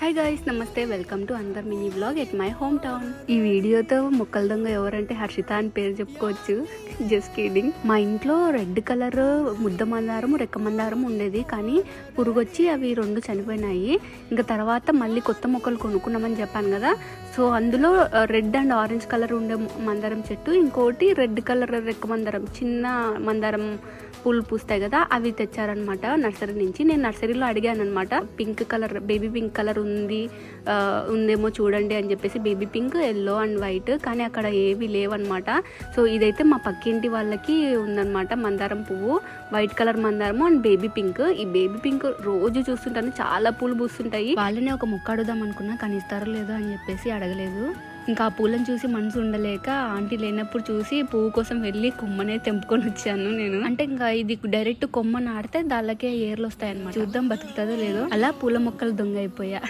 Hi guys, నమస్తే. Welcome to another mini vlog at my home town. ఈ వీడియోతో మొక్కల దొంగ ఎవరంటే హర్షిత అని పేరు చెప్పుకోవచ్చు. Just kidding. మా ఇంట్లో రెడ్ కలర్ ముద్ద మందారం, రెక్క మందారం ఉండేది, కానీ పురుగొచ్చి అవి రెండు చనిపోయినాయి. ఇంకా తర్వాత మళ్ళీ కొత్త మొక్కలు కొనుక్కున్నామని చెప్పాను కదా. సో అందులో రెడ్ అండ్ ఆరెంజ్ కలర్ ఉండే మందారం చెట్టు, ఇంకోటి రెడ్ కలర్ రెక్క మందారం, చిన్న మందారం పూలు పూస్తాయి కదా, అవి తెచ్చారనమాట నర్సరీ నుంచి. నేను నర్సరీలో అడిగాను అనమాట, pink colour, baby pink colour ఉందేమో చూడండి అని చెప్పేసి. Baby pink, yellow and white, కానీ అక్కడ ఏవి లేవన్నమాట. సో ఇదైతే మా పక్కింటి వాళ్ళకి ఉందన్నమాట, మందారం పువ్వు, వైట్ కలర్ మందారము అండ్ బేబీ పింక్. ఈ బేబీ పింక్ రోజు చూస్తుంటాను, చాలా పూలు పూస్తుంటాయి. వాళ్ళని ఒక మొక్క అడుగుదాం అనుకున్నా, కానీ ఇస్తారో లేదో అని చెప్పేసి అడగలేదు. ఇంకా ఆ పూలను చూసి మనసు ఉండలేక ఆంటీ లేనప్పుడు చూసి పువ్వు కోసం వెళ్ళి కొమ్మనే తెంపుకొని వచ్చాను నేను. అంటే ఇంకా ఇది డైరెక్ట్ కొమ్మ నాడితే దానికే ఏర్లు వస్తాయి అన్నమాట. చూద్దాం బతుకుతుందో లేదో. అలా పూల మొక్కలు దొంగ అయిపోయా.